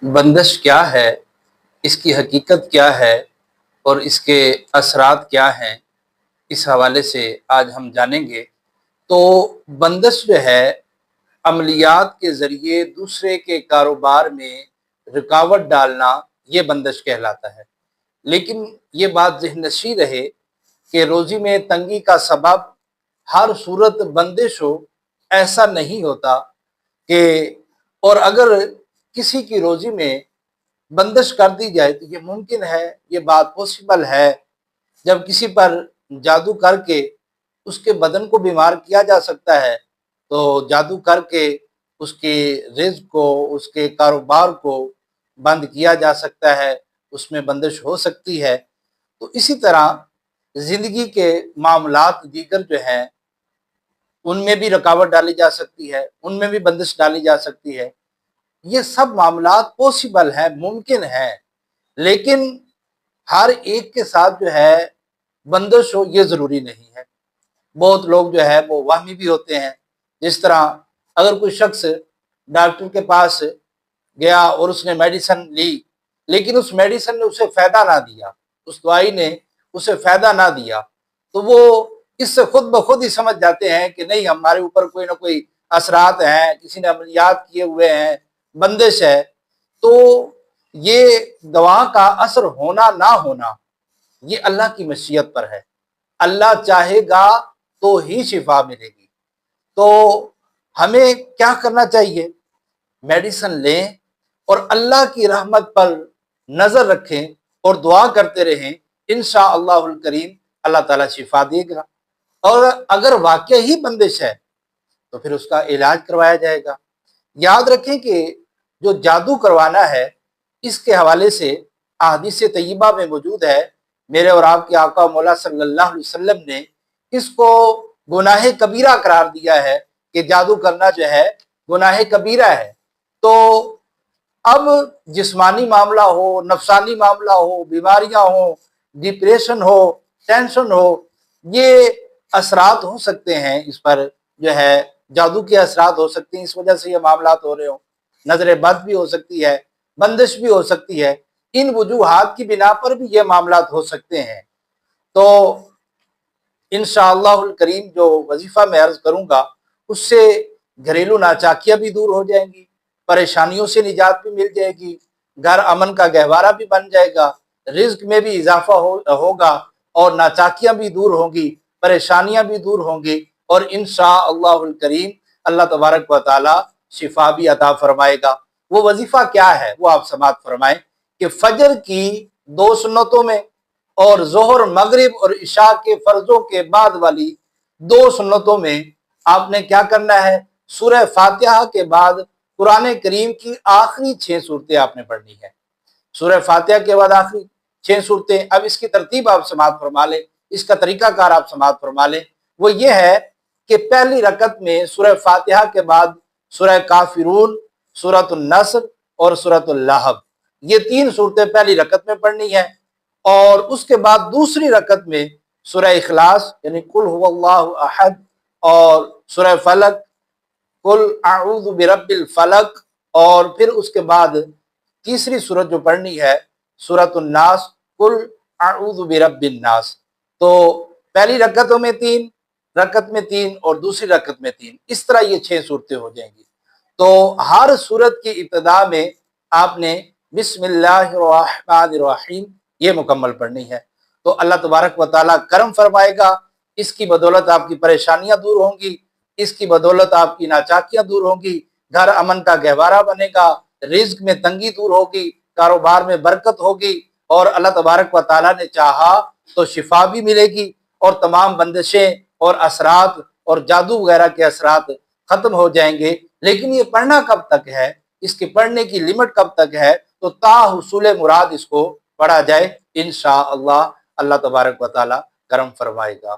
بندش کیا ہے، اس کی حقیقت کیا ہے اور اس کے اثرات کیا ہیں، اس حوالے سے آج ہم جانیں گے۔ تو بندش جو ہے عملیات کے ذریعے دوسرے کے کاروبار میں رکاوٹ ڈالنا، یہ بندش کہلاتا ہے۔ لیکن یہ بات ذہن نشین رہے کہ روزی میں تنگی کا سبب ہر صورت بندش ہو، ایسا نہیں ہوتا کہ اور اگر کسی کی روزی میں بندش کر دی جائے تو یہ ممکن ہے، یہ بات پاسبل ہے۔ جب کسی پر جادو کر کے اس کے بدن کو بیمار کیا جا سکتا ہے تو جادو کر کے اس کے رزق کو، اس کے کاروبار کو بند کیا جا سکتا ہے، اس میں بندش ہو سکتی ہے۔ تو اسی طرح زندگی کے معاملات دیگر جو ہیں ان میں بھی رکاوٹ ڈالی جا سکتی ہے، ان میں بھی بندش ڈالی جا سکتی ہے۔ یہ سب معاملات پاسبل ہیں، ممکن ہیں، لیکن ہر ایک کے ساتھ جو ہے بندش ہو یہ ضروری نہیں ہے۔ بہت لوگ جو ہے وہ وہمی بھی ہوتے ہیں۔ جس طرح اگر کوئی شخص ڈاکٹر کے پاس گیا اور اس نے میڈیسن لی، لیکن اس میڈیسن نے اسے فائدہ نہ دیا، اس دوائی نے اسے فائدہ نہ دیا، تو وہ اس سے خود بخود ہی سمجھ جاتے ہیں کہ نہیں، ہمارے اوپر کوئی نہ کوئی اثرات ہیں، کسی نے عملیات کیے ہوئے ہیں، بندش ہے۔ تو یہ دوا کا اثر ہونا نہ ہونا یہ اللہ کی مشیت پر ہے۔ اللہ چاہے گا تو ہی شفا ملے گی۔ تو ہمیں کیا کرنا چاہیے؟ میڈیسن لیں اور اللہ کی رحمت پر نظر رکھیں اور دعا کرتے رہیں، انشاءاللہ الکریم اللہ تعالیٰ شفا دے گا۔ اور اگر واقع ہی بندش ہے تو پھر اس کا علاج کروایا جائے گا۔ یاد رکھیں کہ جو جادو کروانا ہے اس کے حوالے سے احادیث طیبہ میں موجود ہے۔ میرے اور آپ کے آقا مولا صلی اللہ علیہ وسلم نے اس کو گناہ کبیرہ قرار دیا ہے کہ جادو کرنا جو ہے گناہ کبیرہ ہے۔ تو اب جسمانی معاملہ ہو، نفسانی معاملہ ہو، بیماریاں ہوں، ڈپریشن ہو، ٹینشن ہو، یہ اثرات ہو سکتے ہیں، اس پر جو ہے جادو کے اثرات ہو سکتے ہیں، اس وجہ سے یہ معاملات ہو رہے ہوں۔ نظر بد بھی ہو سکتی ہے، بندش بھی ہو سکتی ہے، ان وجوہات کی بنا پر بھی یہ معاملات ہو سکتے ہیں۔ تو انشاءاللہ الکریم جو وظیفہ میں عرض کروں گا اس سے گھریلو ناچاکیاں بھی دور ہو جائیں گی، پریشانیوں سے نجات بھی مل جائے گی، گھر امن کا گہوارہ بھی بن جائے گا، رزق میں بھی اضافہ ہوگا اور ناچاکیاں بھی دور ہوں گی، پریشانیاں بھی دور ہوں گی، اور انشاءاللہ الکریم اللہ تبارک و تعالی شفا بھی عطا فرمائے گا۔ وہ وظیفہ کیا ہے وہ آپ سماعت فرمائیں کہ فجر کی 2 سنتوں میں اور ظہر، مغرب اور عشاء کے فرضوں کے بعد والی 2 سنتوں میں آپ نے کیا کرنا ہے؟ سورہ فاتحہ کے بعد قرآن کریم کی آخری 6 صورتیں آپ نے پڑھنی ہے۔ سورہ فاتحہ کے بعد آخری 6 صورتیں۔ اب اس کی ترتیب آپ سماعت فرما لیں، اس کا طریقہ کار آپ سماعت فرما لیں۔ وہ یہ ہے کہ پہلی رکعت میں سورہ فاتحہ کے بعد سورہ کافرون، سورۃ النصر اور سورۃ اللہب، یہ 3 صورتیں پہلی رکعت میں پڑھنی ہے۔ اور اس کے بعد دوسری رکعت میں سورہ اخلاص یعنی قل هو اللہ احد اور سورہ فلق، قل اعوذ برب الفلق، اور پھر اس کے بعد تیسری سورت جو پڑھنی ہے سورۃ الناس، قل اعوذ برب الناس۔ تو پہلی رکعتوں میں 3، رکعت میں 3 اور دوسری رکعت میں 3، اس طرح یہ 6 صورتیں ہو جائیں گی۔ تو ہر صورت کی ابتدا میں آپ نے بسم اللہ الرحمن الرحیم یہ مکمل پڑھنی ہے۔ تو اللہ تبارک و تعالیٰ کرم فرمائے گا، اس کی بدولت آپ کی پریشانیاں دور ہوں گی، اس کی بدولت آپ کی ناچاکیاں دور ہوں گی، گھر امن کا گہوارہ بنے گا، رزق میں تنگی دور ہوگی، کاروبار میں برکت ہوگی، اور اللہ تبارک و تعالیٰ نے چاہا تو شفا بھی ملے گی، اور تمام بندشیں اور اثرات اور جادو وغیرہ کے اثرات ختم ہو جائیں گے۔ لیکن یہ پڑھنا کب تک ہے، اس کے پڑھنے کی لمٹ کب تک ہے؟ تو تا حصول مراد اس کو پڑھا جائے، انشاءاللہ اللہ تبارک و تعالی کرم فرمائے گا۔